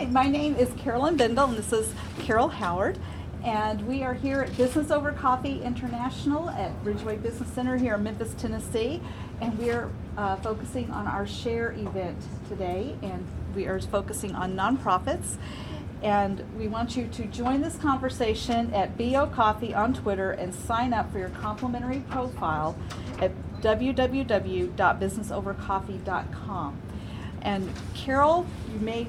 my name is Carolyn Bindle, and this is Carol Howard. And we are here at Business Over Coffee International at Bridgeway Business Center here in Memphis, Tennessee. And we are focusing on our share event today. And we are focusing on nonprofits. And we want you to join this conversation at BOCI on Twitter and sign up for your complimentary profile at www.businessovercoffee.com. And Carol, you may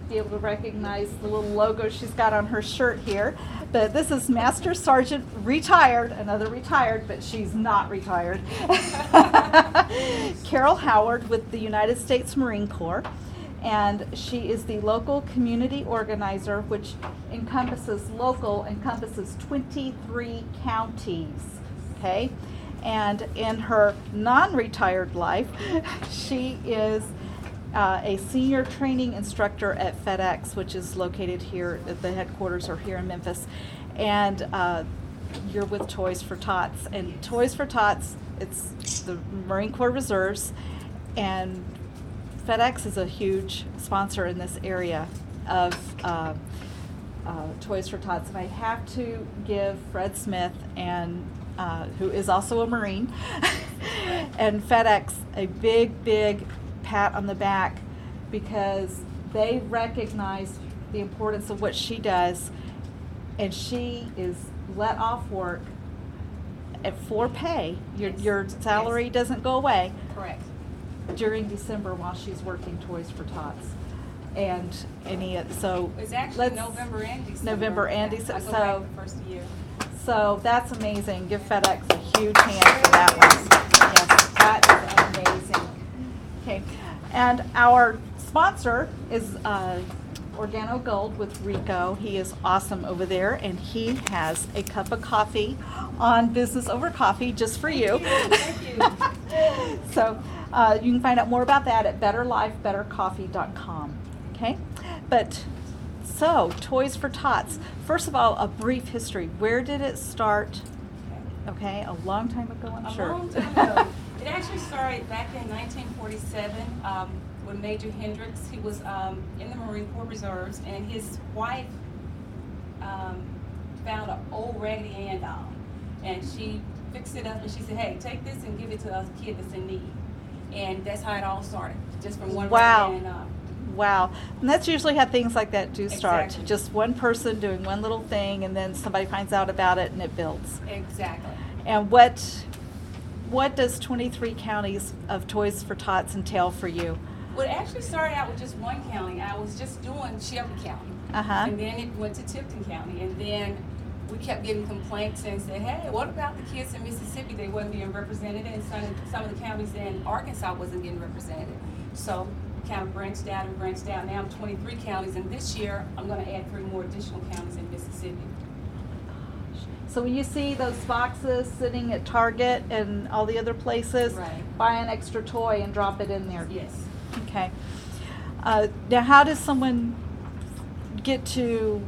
be able to recognize the little logo she's got on her shirt here, but this is Master Sergeant retired, another retired, but she's not retired, Carol Howard with the United States Marine Corps. And she is the local community organizer, which encompasses 23 counties, okay? And in her non-retired life, she is a senior training instructor at FedEx, which is located here, the headquarters are here in Memphis. And you're with Toys for Tots. And Toys for Tots, it's the Marine Corps Reserves, and FedEx is a huge sponsor in this area of Toys for Tots. And I have to give Fred Smith, and who is also a Marine, and FedEx a big pat on the back, because they recognize the importance of what she does, and she is let off work for pay. Your salary doesn't go away. Correct. During December while she's working Toys for Tots. And so it's actually November and December. November and December. I go back the first year. So that's amazing. Give FedEx a huge hand for that one. Yes, that is amazing. Okay, and our sponsor is Organo Gold with Rico. He is awesome over there, and he has a cup of coffee on Business Over Coffee just for you. Thank you. So you can find out more about that at betterlifebettercoffee.com. Okay, but so Toys for Tots. First of all, a brief history. Where did it start? Okay, a long time ago, I'm sure. A long time ago. It actually started back in 1947 when Major Hendricks, he was in the Marine Corps Reserves, and his wife found an old Raggedy Ann doll, and she fixed it up, and she said, "Hey, take this and give it to a kid that's in need." And that's how it all started, just from one Raggedy Ann doll. Wow. And that's usually how things like that do start. Exactly. Just one person doing one little thing, and then somebody finds out about it, and it builds. Exactly. And what does 23 counties of Toys for Tots entail for you? Well, it actually started out with just one county. I was just doing Shelby County. Uh-huh. And then it went to Tipton County. And then we kept getting complaints and said, hey, what about the kids in Mississippi? They wasn't being represented, and some of the counties in Arkansas wasn't getting represented. So we kind of branched out. Now I'm 23 counties, and this year I'm going to add 3 more additional counties in Mississippi. So when you see those boxes sitting at Target and all the other places, Right. buy an extra toy and drop it in there. Yes. Okay. Now, how does someone get to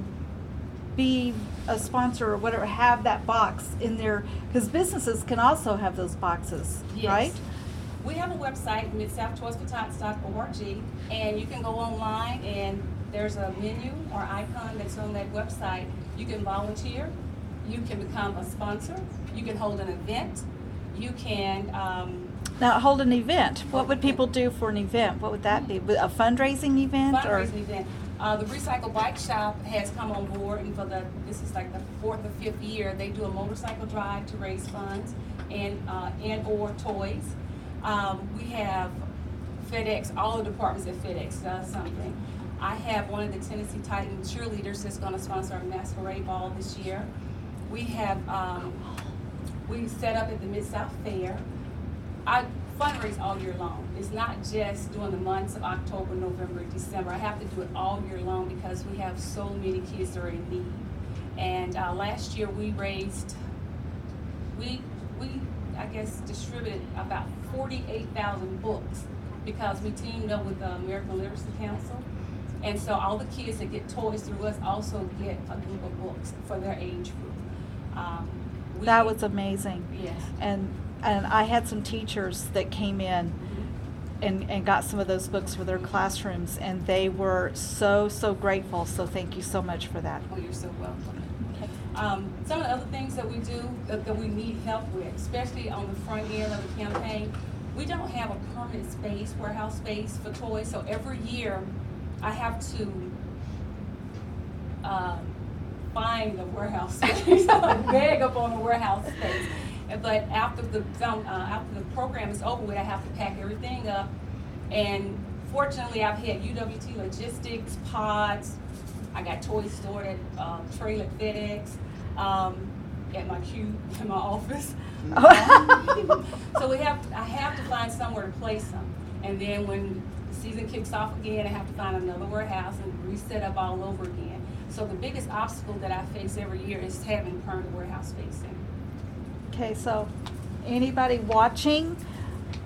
be a sponsor or whatever, have that box in there? Because businesses can also have those boxes, Yes. right? We have a website, midsouthtoysfortots.org, and you can go online, and there's a menu or icon that's on that website. You can volunteer. You can become a sponsor. You can hold an event. You can Now, hold an event. What would people do for an event? What would that be? A fundraising event? fundraising event. The Recycle Bike Shop has come on board, and this is like the 4th or 5th year. They do a motorcycle drive to raise funds and or toys. We have FedEx. All the departments at FedEx does something. I have one of the Tennessee Titan cheerleaders that's going to sponsor our masquerade ball this year. We have, we set up at the Mid-South Fair. I fundraise all year long. It's not just during the months of October, November, December. I have to do it all year long because we have so many kids that are in need. And last year we raised, we I guess distributed about 48,000 books because we teamed up with the American Literacy Council. And so all the kids that get toys through us also get a group of books for their age group. That was amazing. Yes. And I had some teachers that came in and got some of those books for their classrooms, and they were so grateful. So thank you so much for that. Oh, you're so welcome. Okay. Some of the other things that we do that we need help with, especially on the front end of the campaign, we don't have a permanent space, warehouse space for toys. So every year I have to find a warehouse space, beg up on a warehouse space. But after the program is over with, I have to pack everything up. And fortunately, I've had UWT logistics, pods. I got toys stored at trailer FedEx, at my cube in my office. So I have to find somewhere to place them. And then when the season kicks off again, I have to find another warehouse and reset up all over again. So the biggest obstacle that I face every year is having permanent warehouse space in. Okay, so anybody watching,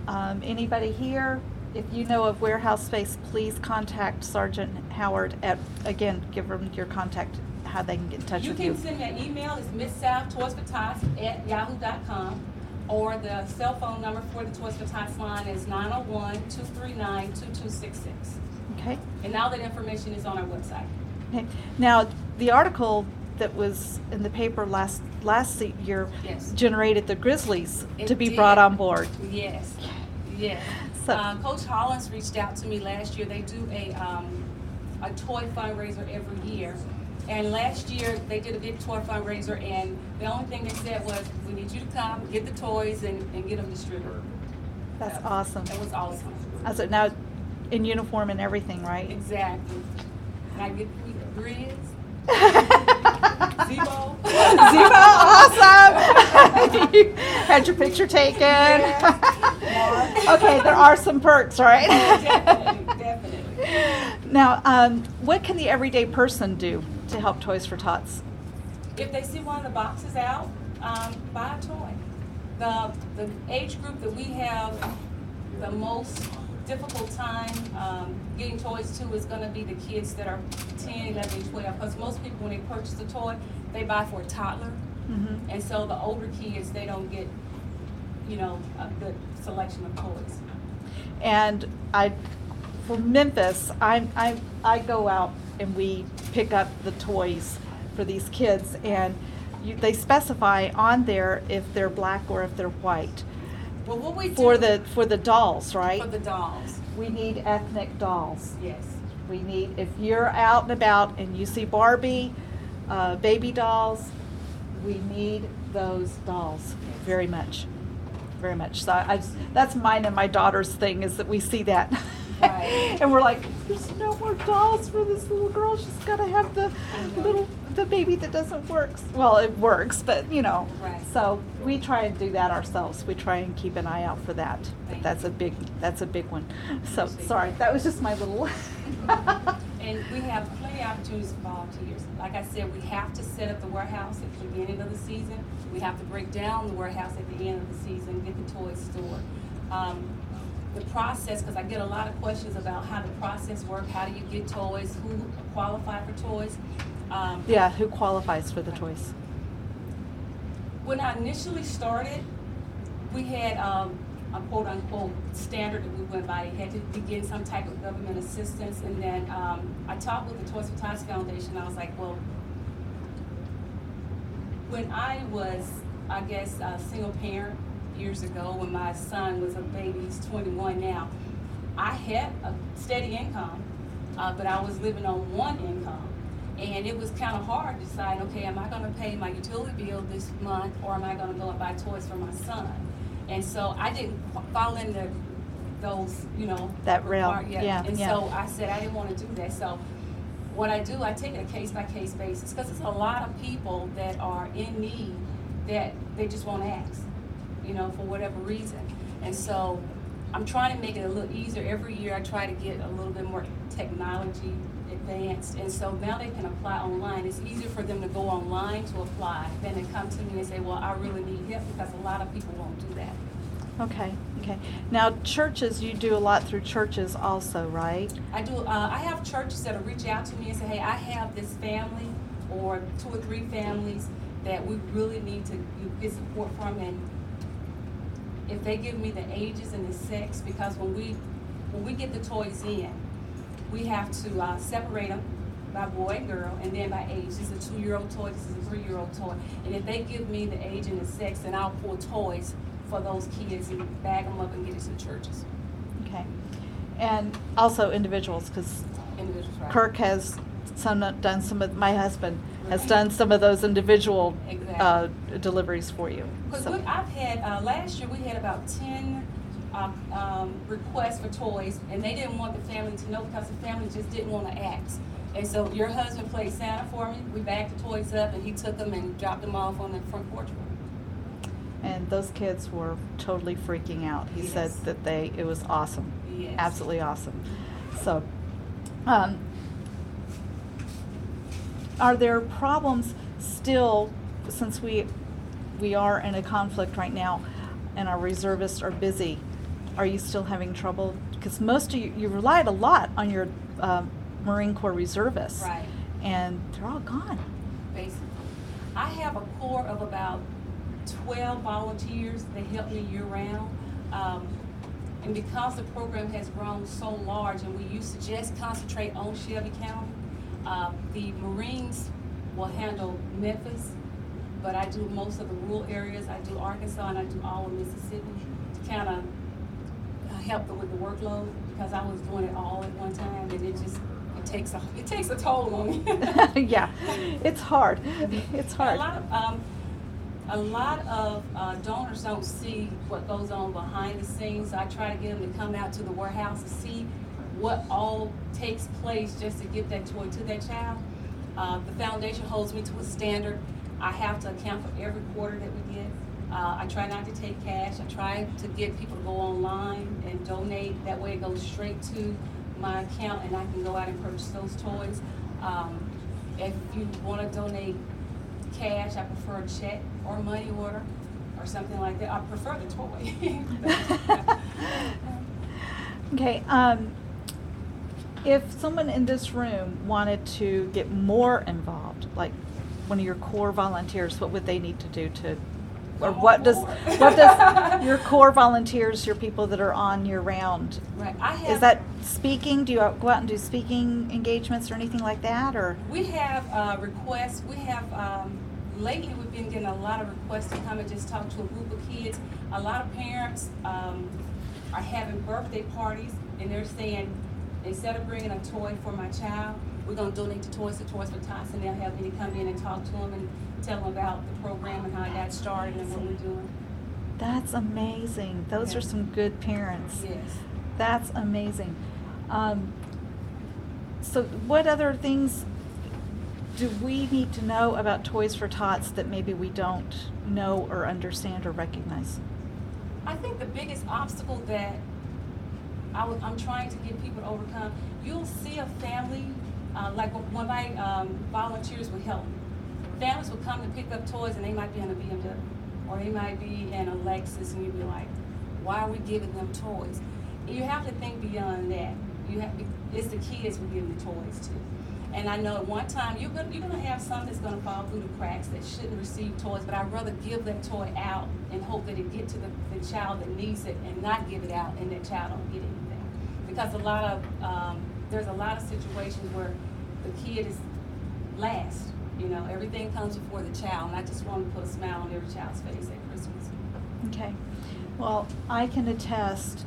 anybody here, if you know of warehouse space, please contact Sergeant Howard at, again, give them your contact, how they can get in touch with you. You can send me an email, it's MissSouthToysForTots@yahoo.com, or the cell phone number for the Toys for Tots line is 901-239-2266. Okay. And now that information is on our website. Okay. Now, the article that was in the paper last year Yes. generated the Grizzlies It to be did. brought on board. Yes, yes. So- Coach Hollins reached out to me last year. They do a toy fundraiser every year. And last year, they did a big toy fundraiser, and the only thing they said was, we need you to come, get the toys, and get them distributed. That's awesome. That was awesome. So now, in uniform and everything, right? Exactly. And I get the Grizz, Zebo. Zebo, awesome! You had your picture taken. Yes. Okay, there are some perks, right? Definitely. Now, what can the everyday person do to help Toys for Tots? If they see one of the boxes out, buy a toy. The age group that we have the most difficult time getting toys to is going to be the kids that are 10, 11, 12. Because most people, when they purchase a toy, they buy for a toddler. Mm-hmm. And so the older kids, they don't get, a good selection of toys. And for Memphis, I go out and we pick up the toys for these kids, and they specify on there if they're black or if they're white. Well, what we do For the dolls, right? for the dolls, We need ethnic dolls. yes. We need, if you're out and about and you see Barbie, baby dolls, we need those dolls very much, very much. So that's mine and my daughter's thing, is that we see that. Right. And we're like, there's no more dolls for this little girl. She's got to have the baby that doesn't work. Well, it works, but Right. So we try and do that ourselves. We try and keep an eye out for that. But that's a big one. So sorry, that was just my little. And we have plenty of opportunities for volunteers. Like I said, we have to set up the warehouse at the beginning of the season. We have to break down the warehouse at the end of the season, get the toys stored. The process, because I get a lot of questions about how the process works, how do you get toys, who qualify for toys. Yeah, who qualifies for the toys? When I initially started, we had a quote unquote standard that we went by. You had to begin some type of government assistance, and then I talked with the Toys for Tots Foundation. I was like, well, when I was, I guess, a single parent years ago, when my son was a baby, he's 21 now, I had a steady income, but I was living on one income. And it was kind of hard to decide, okay, am I going to pay my utility bill this month, or am I going to go and buy toys for my son? And so I didn't fall into those, That rail, yeah. So I said I didn't want to do that. So what I do, I take it a case-by-case basis, because there's a lot of people that are in need that they just won't ask, for whatever reason. And so I'm trying to make it a little easier. Every year I try to get a little bit more technology advanced, and so now they can apply online. It's easier for them to go online to apply than to come to me and say, well, I really need help, because a lot of people won't do that. Okay. Now, churches, you do a lot through churches also, right? I do. I have churches that'll reach out to me and say, hey, I have this family or 2 or 3 families that we really need to get support from, and if they give me the ages and the sex, because when we when we get the toys in, we have to separate them by boy and girl, and then by age. This is a 2-year-old toy, this is a 3-year-old toy. And if they give me the age and the sex, then I'll pull toys for those kids and bag them up and get it to the churches. Okay. And also individuals, because Individuals, right? Kirk has done some of, my husband has done some of those individual Exactly. deliveries for you. Because So- I've had, last year we had about 10 requests for toys, and they didn't want the family to know because the family just didn't want to ask. And so your husband played Santa for me. We bagged the toys up, and he took them and dropped them off on the front porch. And those kids were totally freaking out. He said Yes. that it was awesome. Yes. Absolutely awesome. So, are there problems still, since we are in a conflict right now and our reservists are busy, are you still having trouble? Because most of you relied a lot on your Marine Corps reservists. Right. And they're all gone. Basically. I have a core of about 12 volunteers that help me year-round. And because the program has grown so large and we used to just concentrate on Shelby County, the Marines will handle Memphis, but I do most of the rural areas. I do Arkansas and I do all of Mississippi to kind of help with the workload, because I was doing it all at one time, and it takes a toll on me. Yeah, it's hard. It's hard. A lot of donors don't see what goes on behind the scenes. I try to get them to come out to the warehouse to see what all takes place just to get that toy to that child. The foundation holds me to a standard. I have to account for every quarter that we get. I try not to take cash. I try to get people to go online and donate. That way it goes straight to my account and I can go out and purchase those toys. If you want to donate cash, I prefer a check or money order or something like that. I prefer the toy. Okay, if someone in this room wanted to get more involved, like one of your core volunteers, what would they need to do to, or what does your core volunteers, your people that are on year round? Right. Is that speaking? Do you go out and do speaking engagements or anything like that, or? We have requests. We have lately we've been getting a lot of requests to come and just talk to a group of kids. A lot of parents are having birthday parties and they're saying, instead of bringing a toy for my child, we're going to donate the toys to Toys for Tots, and they'll have me to come in and talk to them and tell them about the program and how it got started and what we're doing. That's amazing. Those Yeah. are some good parents. Yes. That's amazing. So what other things do we need to know about Toys for Tots that maybe we don't know or understand or recognize? I think the biggest obstacle that I'm trying to get people to overcome, you'll see a family, like when my volunteers would help, families would come to pick up toys and they might be in a BMW or they might be in a Lexus, and you'd be like, why are we giving them toys? You have to think beyond that. It's the kids we're giving the toys to. And I know at one time you're gonna have some that's gonna fall through the cracks that shouldn't receive toys, but I'd rather give that toy out and hope that it get to the child that needs it and not give it out and that child don't get anything. Because there's a lot of situations where the kid is last. You know, everything comes before the child, and I just want to put a smile on every child's face at Christmas. Okay. Well, I can attest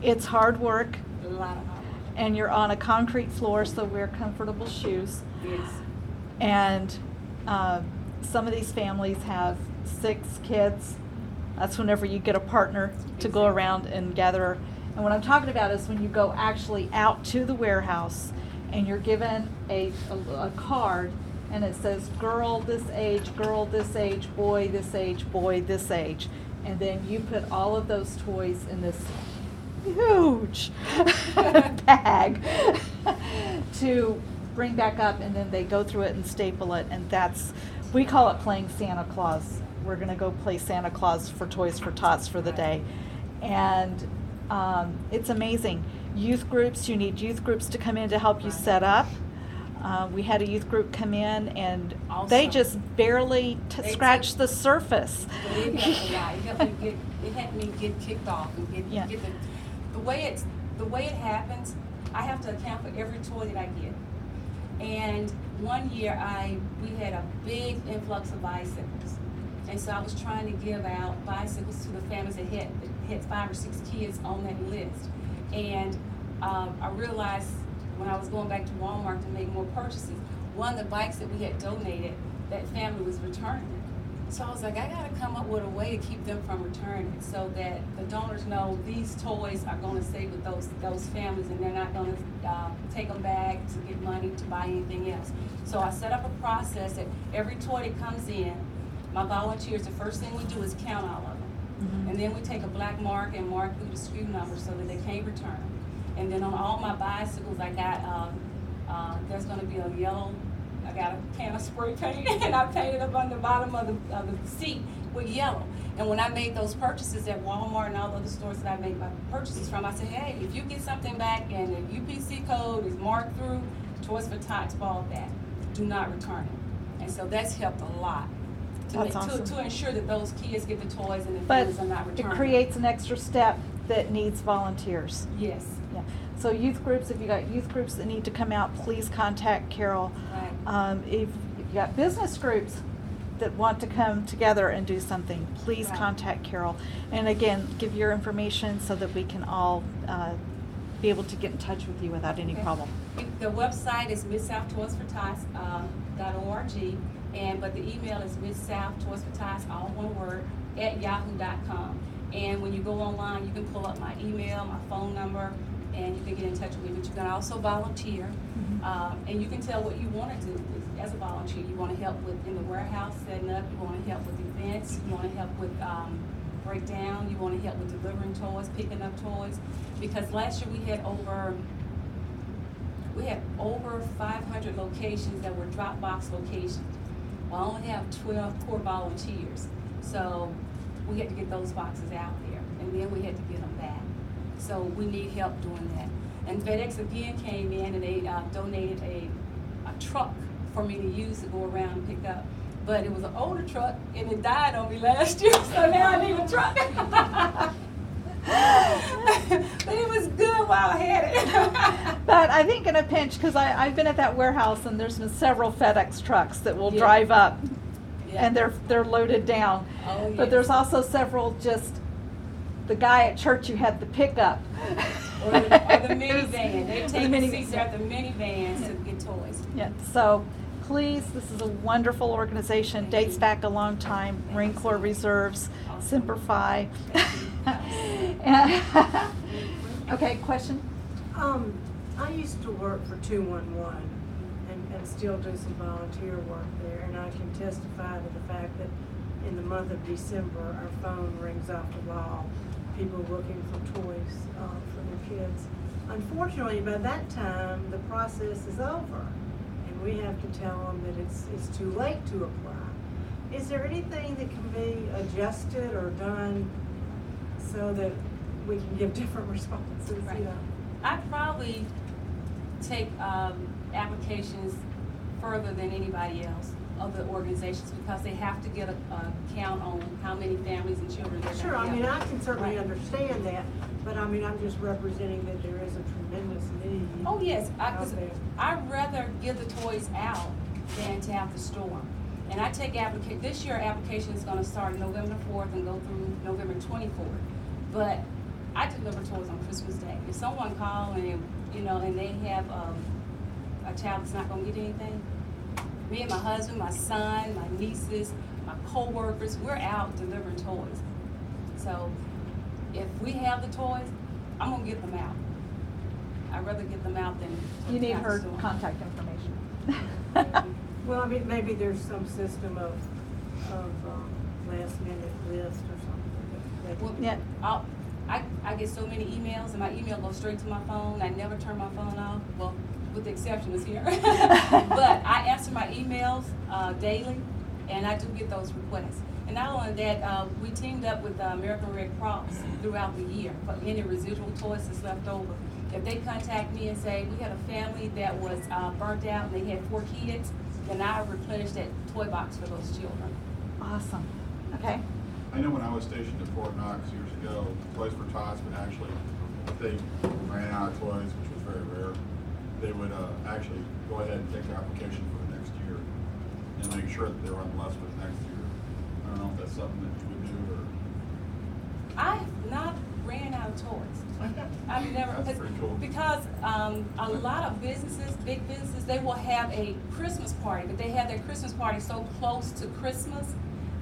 it's hard work, A lot of hard work. and you're on a concrete floor, so wear comfortable shoes. Yes. And some of these families have 6 kids. That's whenever you get a partner to go around and gather. And what I'm talking about is when you go actually out to the warehouse and you're given a card and it says girl this age, boy this age, boy this age. And then you put all of those toys in this huge bag to bring back up, and then they go through it and staple it, and we call it playing Santa Claus. We're gonna go play Santa Claus for Toys for Tots for the day. And it's amazing. Youth groups, you need youth groups to come in to help you set up. We had a youth group come in and they Awesome. just barely scratched the surface. It helped me get kicked off and Yeah. get the way the way it happens, I have to account for every toy that I get. And one year we had a big influx of bicycles. And so I was trying to give out bicycles to the families that had 5 or 6 kids on that list. And I realized when I was going back to Walmart to make more purchases, one of the bikes that we had donated, that family was returning it. So I was like, I gotta come up with a way to keep them from returning it so that the donors know these toys are gonna stay with those families and they're not gonna take them back to get money to buy anything else. So I set up a process that every toy that comes in, my volunteers, the first thing we do is count all of them. Mm-hmm. And then we take a black mark and mark through the SKU number so that they can't return them. And then on all my bicycles, I got, there's gonna be a yellow, I got a can of spray paint and I painted up on the bottom of the seat with yellow. And when I made those purchases at Walmart and all the other stores that I made my purchases from, I said, hey, if you get something back and the UPC code is marked through, Toys for Tots ball that, do not return it. And so that's helped a lot. To ensure that those kids get the toys and the families are not returning. It creates an extra step that needs volunteers. Yes. Yeah. So youth groups, if you got youth groups that need to come out, please contact Carol. Right. If you got business groups that want to come together and do something, please contact Carol. And again, give your information so that we can all be able to get in touch with you without any problem. The website is MidSouthToysForTots.org. But the email is MidSouthToysForTots, all one word, @yahoo.com. And when you go online, you can pull up my email, my phone number, and you can get in touch with me. But you can also volunteer, and you can tell what you want to do as a volunteer. You want to help with in the warehouse setting up. You want to help with events. You want to help with breakdown. You want to help with delivering toys, picking up toys. Because last year we had over 500 locations that were drop box locations. I only have 12 core volunteers, so we had to get those boxes out there, and then we had to get them back. So we need help doing that. And FedEx again came in and they donated a truck for me to use to go around and pick up. But it was an older truck, and it died on me last year, so now I need a truck. But it was good while I had it. But I think in a pinch, because I've been at that warehouse and there's been several FedEx trucks that will drive up and they're loaded down. Oh, yes. But there's also several just the guy at church who had the pickup. Or the minivan. They take the seats out the minivans to get toys. Yeah, so please, this is a wonderful organization, dates back a long time, Marine Corps Reserves, Semper Fi. Okay, question? I used to work for 211 and still do some volunteer work there, and I can testify to the fact that in the month of December, our phone rings off the wall, people looking for toys for their kids. Unfortunately, by that time, the process is over, and we have to tell them that it's too late to apply. Is there anything that can be adjusted or done so that we can give different responses? Right. You know? I'd probably take applications further than anybody else of the organizations because they have to get a count on how many families and children they're Sure, going to I mean, help. I can certainly understand that, but I mean, I'm just representing that there is a tremendous need. Oh, yes, out there. I'd rather give the toys out than to have to store them. And I take this year application is going to start November 4th and go through November 24th. But I deliver toys on Christmas Day. If someone calls and they have a child that's not going to get anything, me and my husband, my son, my nieces, my co-workers, we're out delivering toys. So if we have the toys, I'm going to get them out. I'd rather get them out than You need have to her store 'em. contact information. Well, I mean, maybe there's some system of last minute list or something. Well, Yeah. I get so many emails, and my email goes straight to my phone. I never turn my phone off, well, with the exception is here. But I answer my emails daily, and I do get those requests. And not only that, we teamed up with the American Red Cross throughout the year for any residual toys that's left over. If they contact me and say, we had a family that was burnt out and they had 4 kids, then I replenish that toy box for those children. Awesome. Okay. I know when I was stationed at Fort Knox years ago, Toys for Tots would actually if they ran out of toys, which was very rare, they would actually go ahead and take their application for the next year and make sure that they're on the list for the next year. I don't know if that's something that you would do or. I've not ran out of toys. I've never, That's pretty cool. because a lot of businesses, big businesses, they will have a Christmas party, but they have their Christmas party so close to Christmas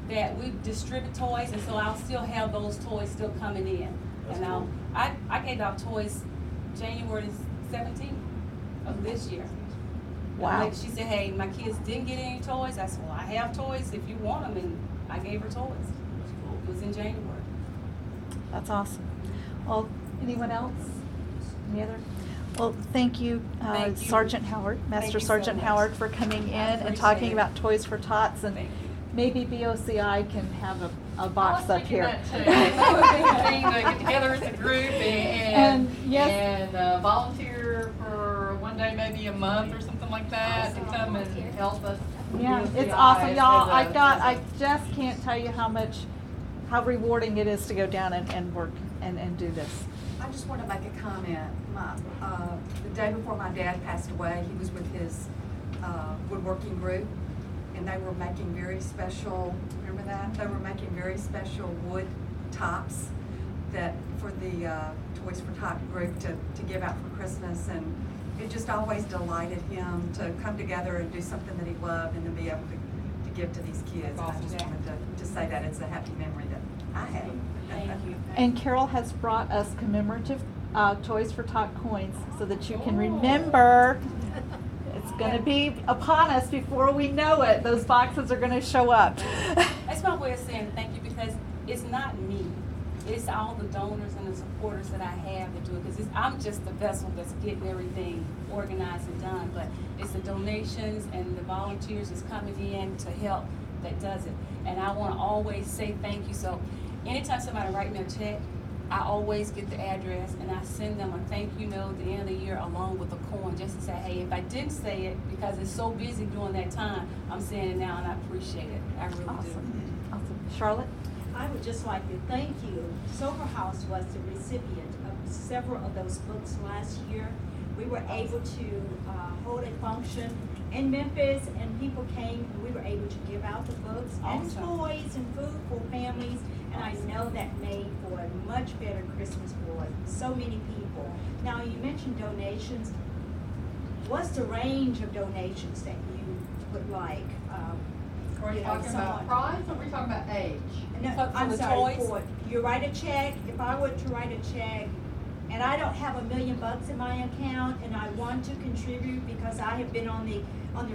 that we distribute toys, and so I'll still have those toys still coming in. That's And cool. I gave out toys January 17th of this year. Wow. Like she said, hey, my kids didn't get any toys. I said, well, I have toys if you want them, and I gave her toys. That's cool. It was in January. That's awesome. Well, anyone else? Any other? Well, thank you, Thank you. Sergeant Howard, Master you so Sergeant much. Howard, for coming in I and appreciate talking it. about Toys for Tots, and Thank you. maybe BOCI can have a box up here. I was thinking that too. Maybe get together as a group And, yes. and volunteer for one day, maybe a month or something like that, to come and help us. Yeah, BOCI it's awesome, y'all. as a- I just can't tell you how rewarding it is to go down and work and do this. I just want to make a comment. The day before my dad passed away, he was with his woodworking group, and they were making very special, remember that? They were making very special wood tops that for the Toys for Tot group to give out for Christmas, and it just always delighted him to come together and do something that he loved and to be able to give to these kids. And I just wanted to say that it's a happy memory that I have. Thank you. And Carol has brought us commemorative Toys for Tot coins so that you can remember. It's going to be upon us before we know it. Those boxes are going to show up. That's my way of saying thank you, because it's not me. It's all the donors and the supporters that I have that do it, because I'm just the vessel that's getting everything organized and done, but it's the donations and the volunteers that's coming in to help that does it. And I want to always say thank you. So anytime somebody writes me a check, I always get the address and I send them a thank you note at the end of the year along with a coin, just to say, hey, if I didn't say it because it's so busy during that time, I'm saying it now and I appreciate it. I really Awesome. Awesome. Charlotte? I would just like to thank you. Silver House was the recipient of several of those books last year. We were able to hold a function in Memphis, and people came, and we were able to give out the books and Awesome. toys and food for families, and I know that made for a much better Christmas for so many people. Now, you mentioned donations. What's the range of donations that you would like? Are we talking about price or are we talking about age? No, For I'm the sorry, toys? for, you write a check, if I were to write a check, and I don't have $1 million in my account, and I want to contribute because I have been on the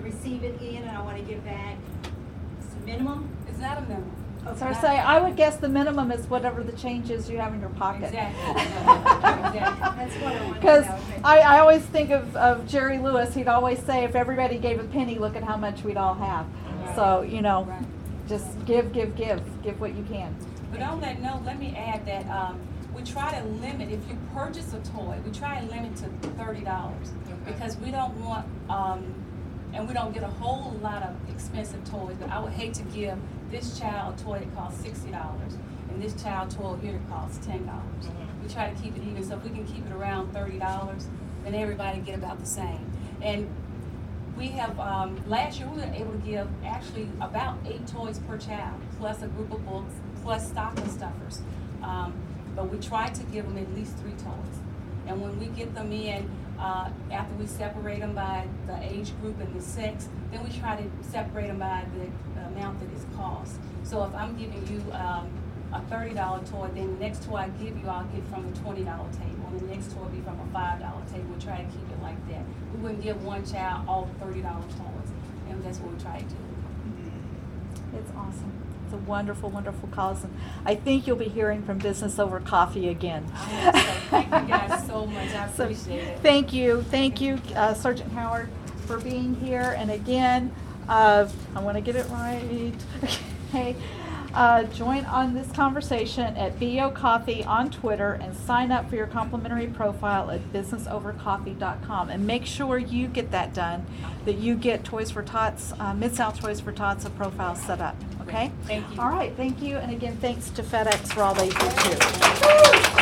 receiving end and I want to give back, it's the minimum? It's not a minimum. So I say, I would guess the minimum is whatever the change is you have in your pocket. Exactly. Exactly. That's what I want to Because know. I always think of Jerry Lewis. He'd always say, if everybody gave a penny, look at how much we'd all have. So, you know, Right. just give what you can. But on that note, let me add that we try to limit, if you purchase a toy, we try to limit to $30 because we don't want, and we don't get a whole lot of expensive toys, but I would hate to give this child a toy that costs $60 and this child toy here that costs $10. We try to keep it even, so if we can keep it around $30, then everybody get about the same. And we have, last year we were able to give actually about 8 toys per child, plus a group of books, plus stocking stuffers. But we try to give them at least 3 toys. And when we get them in, after we separate them by the age group and the sex, then we try to separate them by the amount that it's cost. So if I'm giving you a $30 toy, then the next toy I give you, I'll get from the $20 table, and the next toy will be from a $5 table. We try to keep it like that. We wouldn't give one child all $30 toys, and that's what we try to do. It's awesome. It's a wonderful, wonderful cause. And I think you'll be hearing from Business Over Coffee again. So thank you guys so much. I So, appreciate it. thank you, Sergeant Howard, for being here. And again, I want to get it right. Okay. Join on this conversation at BO Coffee on Twitter and sign up for your complimentary profile at businessovercoffee.com. And make sure you get that done, that you get Toys for Tots, Mid-South Toys for Tots, a profile set up. Okay? Thank you. All right, thank you. And again, thanks to FedEx for all they do too.